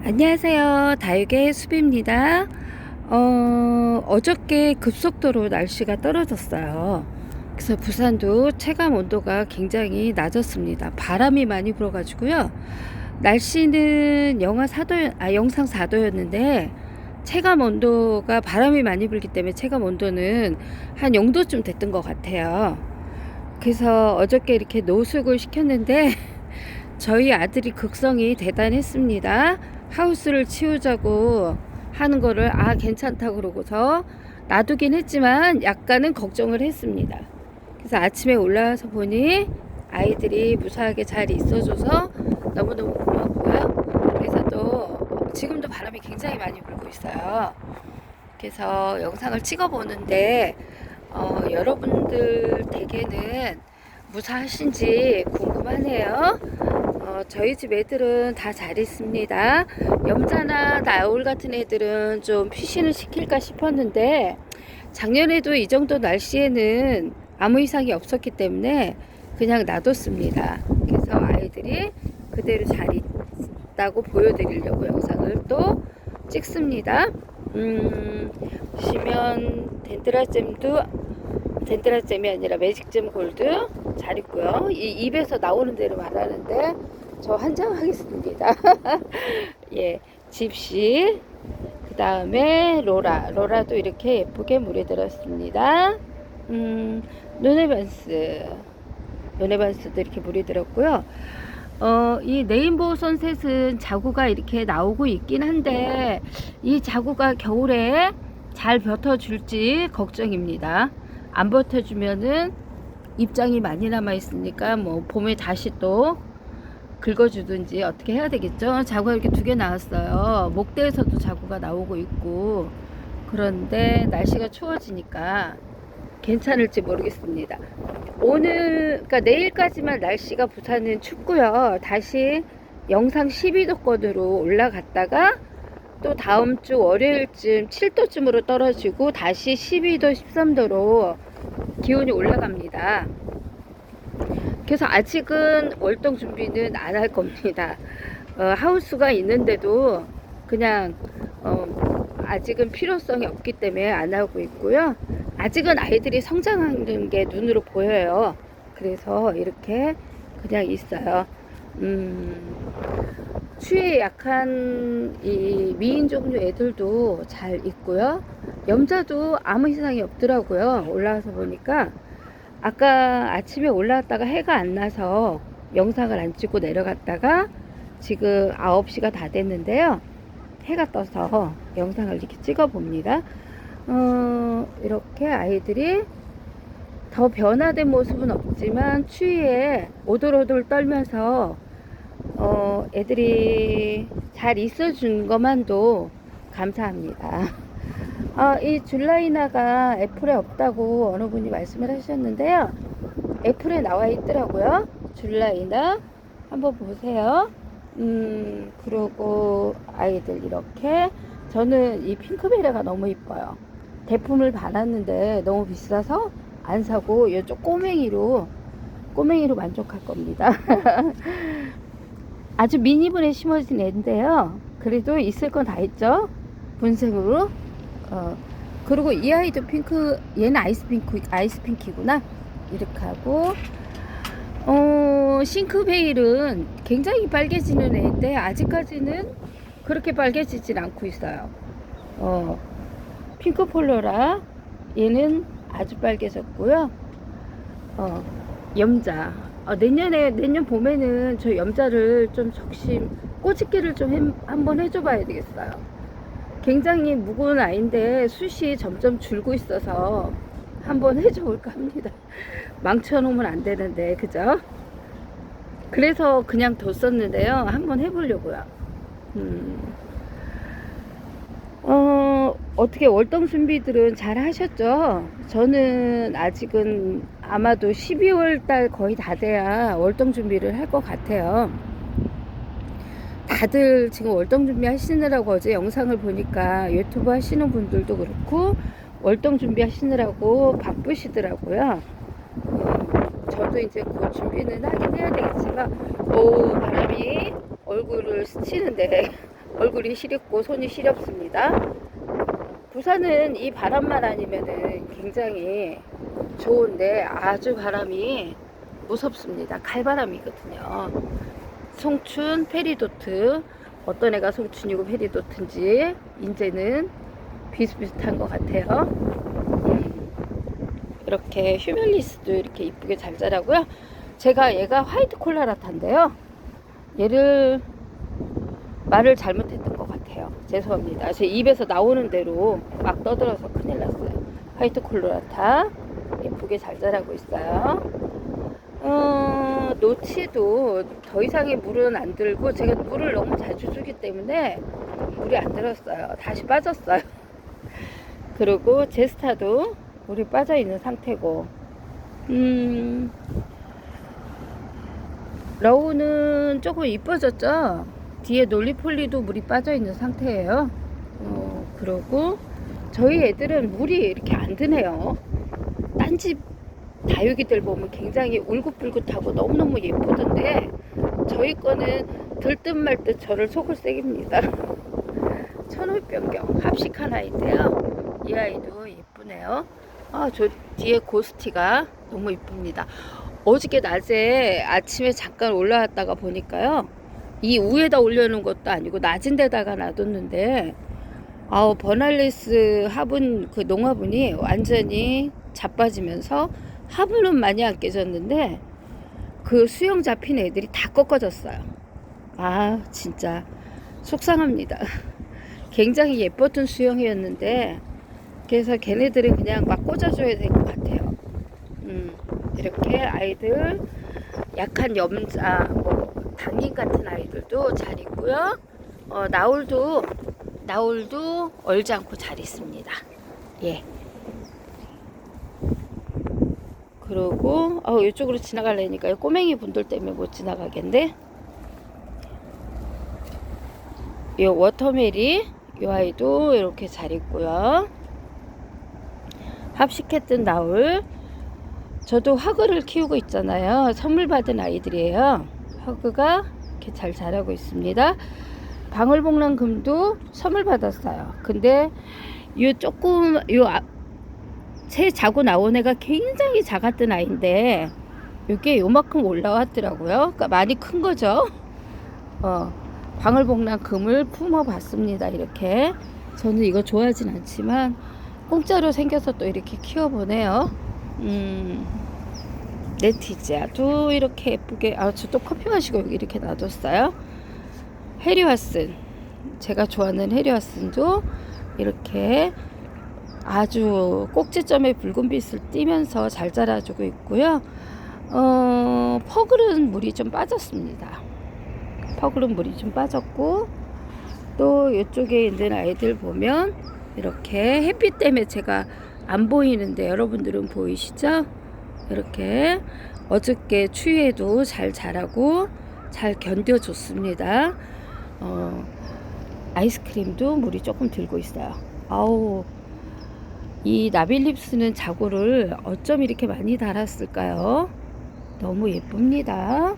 안녕하세요. 다육의 수비입니다. 어저께 급속도로 날씨가 떨어졌어요. 그래서 부산도 체감 온도가 굉장히 낮았습니다. 바람이 많이 불어가지고요. 날씨는 영상 4도였는데 체감 온도가 바람이 많이 불기 때문에 체감 온도는 한 0도쯤 됐던 것 같아요. 그래서 어저께 이렇게 노숙을 시켰는데 저희 아들이 극성이 대단했습니다. 하우스를 치우자고 하는 거를 괜찮다고 그러고서 놔두긴 했지만 약간은 걱정을 했습니다. 그래서 아침에 올라와서 보니 아이들이 무사하게 잘 있어줘서 너무너무 고맙고요. 그래서 또 지금도 바람이 굉장히 많이 불고 있어요. 그래서 영상을 찍어 보는데 여러분들 댁에는 무사하신지 궁금하네요. 저희 집 애들은 다 잘 있습니다. 염자나 나올 같은 애들은 좀 피신을 시킬까 싶었는데 작년에도 이 정도 날씨에는 아무 이상이 없었기 때문에 그냥 놔뒀습니다. 그래서 아이들이 그대로 잘 있다고 보여드리려고 영상을 또 찍습니다. 보시면 덴드라잼이 아니라 매직잼 골드 잘 있고요. 이 입에서 나오는 대로 말하는데 저 환장하겠습니다. 예, 집시, 그 다음에 로라도 이렇게 예쁘게 물에 들었습니다. 노네반스도 이렇게 물이 들었고요. 이 레인보우 선셋은 자구가 이렇게 나오고 있긴 한데 이 자구가 겨울에 잘 버텨줄지 걱정입니다. 안 버텨주면은 입장이 많이 남아 있으니까 뭐 봄에 다시 또 긁어주든지 어떻게 해야 되겠죠. 자구가 이렇게 2개 나왔어요. 목대에서도 자구가 나오고 있고, 그런데 날씨가 추워지니까 괜찮을지 모르겠습니다. 그러니까 내일까지만 날씨가 부산은 춥고요. 다시 영상 12도권으로 올라갔다가 또 다음 주 월요일쯤 7도쯤으로 떨어지고 다시 12도, 13도로 기온이 올라갑니다. 그래서 아직은 월동 준비는 안 할 겁니다. 하우스가 있는데도 그냥 아직은 필요성이 없기 때문에 안 하고 있고요. 아직은 아이들이 성장하는 게 눈으로 보여요. 그래서 이렇게 그냥 있어요. 추위에 약한 이 미인 종류 애들도 잘 있고요. 염자도 아무 이상이 없더라고요. 올라와서 보니까 아까 아침에 올라왔다가 해가 안 나서 영상을 안 찍고 내려갔다가 지금 9시가 다 됐는데요. 해가 떠서 영상을 이렇게 찍어 봅니다. 이렇게 아이들이 더 변화된 모습은 없지만 추위에 오돌오돌 떨면서 애들이 잘 있어준 것만도 감사합니다. 이 줄라이나가 애플에 없다고 어느 분이 말씀을 하셨는데요. 애플에 나와 있더라고요. 줄라이나 한번 보세요. 그리고 아이들 이렇게 저는 이 핑크베레가 너무 이뻐요. 대품을 받았는데 너무 비싸서 안 사고 이쪽 꼬맹이로 만족할 겁니다. 아주 미니분에 심어진 애인데요. 그래도 있을 건 다 있죠. 분생으로. 그리고 이 아이도 핑크, 얘는 아이스핑키구나. 이렇게 하고, 싱크베일은 굉장히 빨개지는 애인데, 아직까지는 그렇게 빨개지진 않고 있어요. 핑크폴로라, 얘는 아주 빨개졌고요. 염자. 내년 봄에는 저 염자를 좀 꼬집기를 좀 한번 해줘 봐야 되겠어요. 굉장히 무거운 아이인데 숱이 점점 줄고 있어서 한번 해줘 볼까 합니다. 망쳐놓으면 안 되는데, 그죠? 그래서 그냥 뒀었는데요. 한번 해보려고요. 어떻게 월동 준비들은 잘 하셨죠? 저는 아직은 아마도 12월 달 거의 다 돼야 월동 준비를 할 것 같아요. 다들 지금 월동 준비 하시느라고 어제 영상을 보니까 유튜브 하시는 분들도 그렇고 월동 준비 하시느라고 바쁘시더라고요. 저도 이제 그 준비는 하긴 해야 되겠지만 바람이 얼굴을 스치는데 얼굴이 시렵고 손이 시렵습니다. 부산은 이 바람만 아니면은 굉장히 좋은데 아주 바람이 무섭습니다. 칼바람이거든요. 송춘, 페리도트, 어떤 애가 송춘이고 페리도트인지 이제는 비슷비슷한 것 같아요. 이렇게 휴멜리스도 이렇게 이쁘게 잘 자라고요. 제가 얘가 화이트 콜라라타인데요. 얘를 말을 잘못했던 것 같아요. 죄송합니다. 제 입에서 나오는 대로 막 떠들어서 큰일 났어요. 화이트 콜라라타 예쁘게 잘 자라고 있어요. 노치도 더 이상의 물은 안 들고 제가 물을 너무 자주 주기 때문에 물이 안 들었어요. 다시 빠졌어요. 그리고 제스타도 물이 빠져 있는 상태고, 러우는 조금 이뻐졌죠. 뒤에 놀리폴리도 물이 빠져 있는 상태예요. 그리고 저희 애들은 물이 이렇게 안 드네요. 딴집 다육이들 보면 굉장히 울긋불긋하고 너무너무 예쁘던데 저희 거는 들듯 말듯 저를 속을 새깁니다. 천울변경 합식한 아이인데요. 이 아이도 예쁘네요. 저 뒤에 고스티가 너무 이쁩니다. 어저께 낮에 아침에 잠깐 올라왔다가 보니까요, 이 위에다 올려놓은 것도 아니고 낮은 데다가 놔뒀는데 버날리스 화분, 그 농화분이 완전히 자빠지면서 화분은 많이 안 깨졌는데 그 수영 잡힌 애들이 다 꺾어졌어요. 진짜 속상합니다. 굉장히 예뻤던 수영이었는데 그래서 걔네들은 그냥 막 꽂아줘야 될 것 같아요. 이렇게 아이들 약한 염자, 당긴 같은 아이들도 잘 있고요. 나울도 얼지 않고 잘 있습니다. 예. 그리고 이쪽으로 지나가려니까 꼬맹이 분들 때문에 못 지나가겠는데, 이 워터메리 이 아이도 이렇게 잘 있고요. 합식했던 나울, 저도 화그를 키우고 있잖아요. 선물 받은 아이들이에요. 화그가 이렇게 잘 자라고 있습니다. 방울복랑금도 선물 받았어요. 근데 새 자고 나온 애가 굉장히 작았던 아이인데 이게 요만큼 올라왔더라고요. 그러니까 많이 큰 거죠. 방울복랑금을 품어봤습니다. 이렇게 저는 이거 좋아하진 않지만 공짜로 생겨서 또 이렇게 키워보네요. 네티지아도 이렇게 예쁘게, 저 또 커피 마시고 여기 이렇게 놔뒀어요. 해리와슨, 제가 좋아하는 해리와슨도 이렇게 아주 꼭지점에 붉은 빛을 띠면서 잘 자라주고 있고요. 퍼글은 물이 좀 빠졌습니다. 퍼글은 물이 좀 빠졌고, 또 이쪽에 있는 아이들 보면 이렇게 햇빛 때문에 제가 안 보이는데 여러분들은 보이시죠? 이렇게 어저께 추위에도 잘 자라고 잘 견뎌줬습니다. 아이스크림도 물이 조금 들고 있어요. 이 나빌립스는 자구를 어쩜 이렇게 많이 달았을까요? 너무 예쁩니다.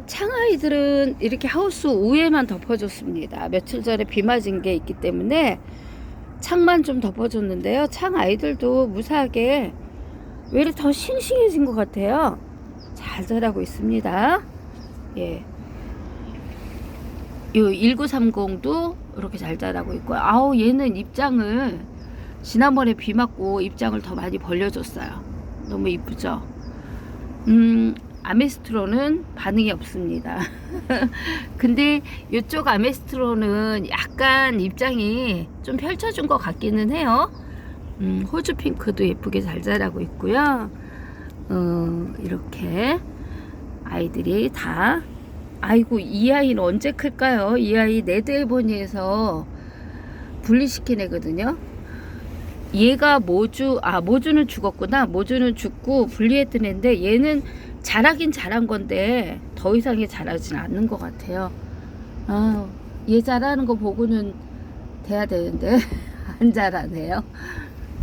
창아이들은 이렇게 하우스 위에만 덮어줬습니다. 며칠 전에 비 맞은 게 있기 때문에 창만 좀 덮어줬는데요. 창아이들도 무사하게 왜 이렇게 더 싱싱해진 것 같아요. 잘 자라고 있습니다. 예. 이 1930도 이렇게 잘 자라고 있고요. 얘는 입장을 지난번에 비 맞고 입장을 더 많이 벌려줬어요. 너무 이쁘죠? 아메스트로는 반응이 없습니다. 근데 이쪽 아메스트로는 약간 입장이 좀 펼쳐준 것 같기는 해요. 호주 핑크도 예쁘게 잘 자라고 있고요. 이렇게 아이들이 다, 이 아이는 언제 클까요? 이 아이 네드에보니에서 분리시킨 애거든요. 얘가 모주는 죽었구나. 모주는 죽고 분리했던 애인데 얘는 자라긴 자란 건데 더 이상이 자라진 않는 것 같아요. 얘 자라는 거 보고는 돼야 되는데 안 자라네요.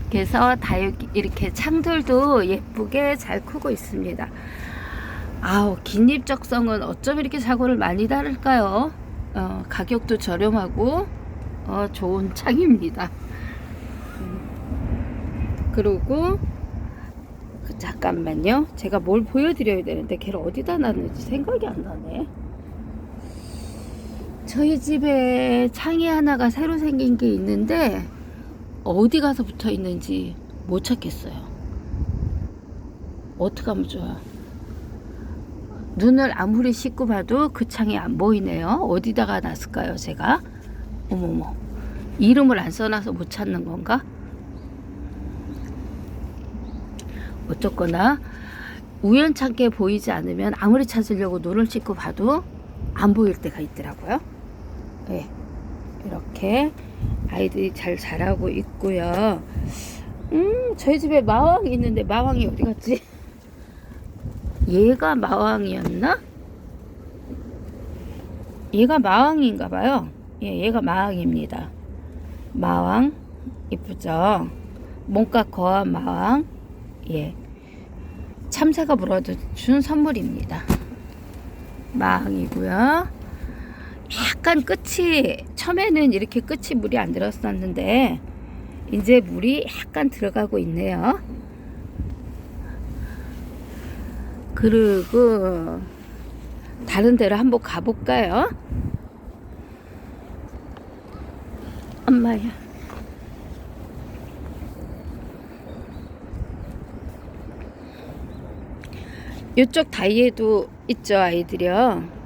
그래서 다육이 이렇게 창들도 예쁘게 잘 크고 있습니다. 아우, 긴입적성은 어쩜 이렇게 사고를 많이 다룰까요? 가격도 저렴하고 좋은 창입니다. 그리고 잠깐만요. 제가 뭘 보여드려야 되는데 걔를 어디다 놨는지 생각이 안 나네. 저희 집에 창이 하나가 새로 생긴 게 있는데 어디 가서 붙어 있는지 못 찾겠어요. 어떡하면 좋아. 눈을 아무리 씻고 봐도 그 창이 안 보이네요. 어디다가 놨을까요, 제가? 어머머. 이름을 안 써놔서 못 찾는 건가? 어쨌거나 우연찮게 보이지 않으면 아무리 찾으려고 눈을 씻고 봐도 안 보일 때가 있더라고요. 네, 이렇게 아이들이 잘 자라고 있고요. 저희 집에 마왕이 있는데 마왕이 어디 갔지? 얘가 마왕이었나? 얘가 마왕인가 봐요. 예, 얘가 마왕입니다. 마왕 이쁘죠? 몸값 거한 마왕. 예, 참새가 물어준 선물입니다. 마왕이고요. 약간 끝이 처음에는 이렇게 끝이 물이 안 들었었는데 이제 물이 약간 들어가고 있네요. 그리고 다른 데로 한번 가볼까요? 엄마야. 이쪽 다이에도 있죠, 아이들이요.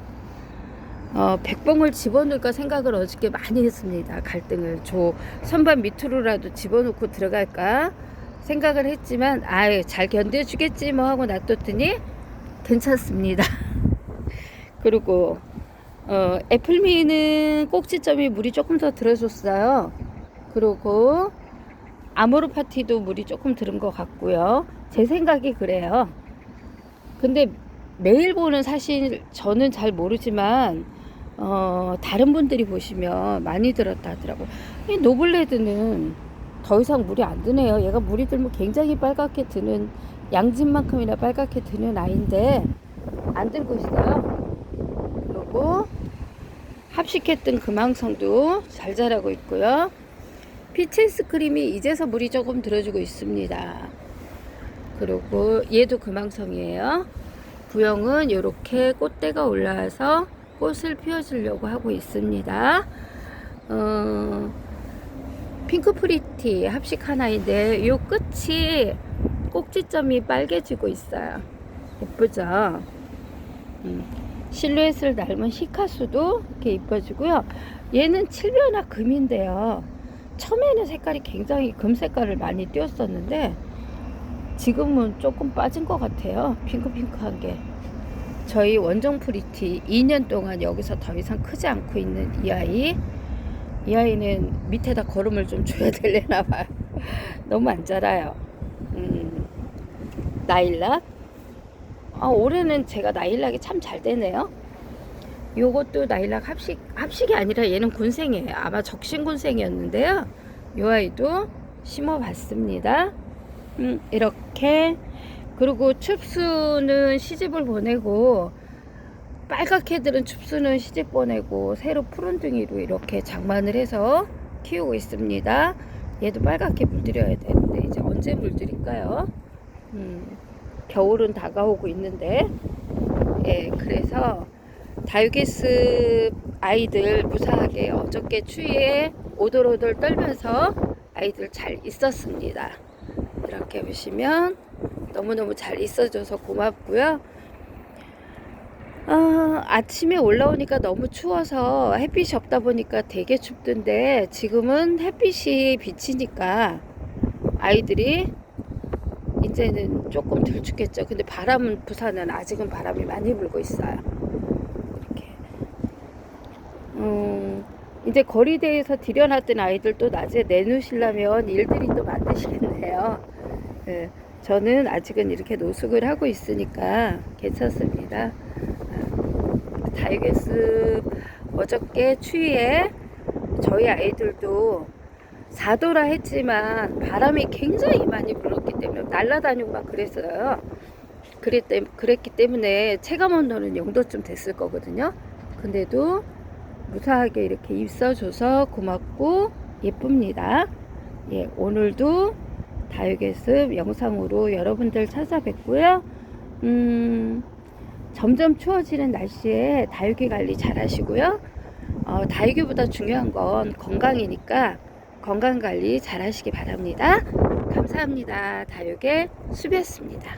백봉을 집어넣을까 생각을 어저께 많이 했습니다. 갈등을 선반 밑으로라도 집어넣고 들어갈까 생각을 했지만 아유, 잘 견뎌주겠지 뭐 하고 놔뒀더니 괜찮습니다. 그리고 애플미는 꼭지점이 물이 조금 더 들어줬어요. 그리고 아모르 파티도 물이 조금 들은 것 같고요. 제 생각이 그래요. 근데 매일 보는 사실 저는 잘 모르지만 다른 분들이 보시면 많이 들었다 하더라고요. 이 노블레드는 더 이상 물이 안 드네요. 얘가 물이 들면 굉장히 빨갛게 드는, 양진만큼이나 빨갛게 드는 아이인데 안 들고 있어요. 그리고 합식했던 금황성도 잘 자라고 있고요. 피치스 크림이 이제서 물이 조금 들어주고 있습니다. 그리고 얘도 금황성이에요. 부영은 이렇게 꽃대가 올라와서 꽃을 피워주려고 하고 있습니다. 핑크 프리티 합식 하나인데 이 끝이 꼭지점이 빨개지고 있어요. 예쁘죠? 실루엣을 닮은 시카수도 이렇게 이뻐지고요. 얘는 칠변화 금인데요. 처음에는 색깔이 굉장히 금 색깔을 많이 띄었었는데 지금은 조금 빠진 것 같아요. 핑크핑크한 게. 저희 원정 프리티 2년 동안 여기서 더 이상 크지 않고 있는 이 아이. 이 아이는 밑에다 거름을 좀 줘야 되려나 봐요. 너무 안 자라요. 나일락. 올해는 제가 나일락이 참 잘 되네요. 요것도 나일락 합식이 아니라 얘는 군생이에요. 아마 적신군생이었는데요. 요 아이도 심어봤습니다. 이렇게. 그리고 춥수는 시집을 보내고 빨갛게들은 춥수는 시집 보내고 새로 푸른둥이로 이렇게 장만을 해서 키우고 있습니다. 얘도 빨갛게 물들여야 되는데 이제 언제 물들일까요? 겨울은 다가오고 있는데, 예, 그래서 다육이습 아이들 무사하게 어저께 추위에 오돌오돌 떨면서 아이들 잘 있었습니다. 이렇게 보시면 너무너무 잘 있어줘서 고맙고요. 아침에 올라오니까 너무 추워서 햇빛이 없다 보니까 되게 춥던데 지금은 햇빛이 비치니까 아이들이 이제는 조금 덜 춥겠죠. 근데 바람은, 부산은 아직은 바람이 많이 불고 있어요. 이렇게. 이제 거리대에서 들여놨던 아이들 또 낮에 내놓으시려면 일들이 또 많으시겠네요. 네, 저는 아직은 이렇게 노숙을 하고 있으니까 괜찮습니다. 다육이습 어저께 추위에 저희 아이들도 4도라 했지만 바람이 굉장히 많이 불었기 때문에 날아다니고 막 그랬어요. 그랬기 때문에 체감 온도는 0도쯤 됐을 거거든요. 근데도 무사하게 이렇게 입서줘서 고맙고 예쁩니다. 예, 오늘도 다육의습 영상으로 여러분들 찾아뵙고요. 점점 추워지는 날씨에 다육이 관리 잘 하시고요. 다육이보다 중요한 건 건강이니까 건강 관리 잘 하시기 바랍니다. 감사합니다. 다육의 수비였습니다.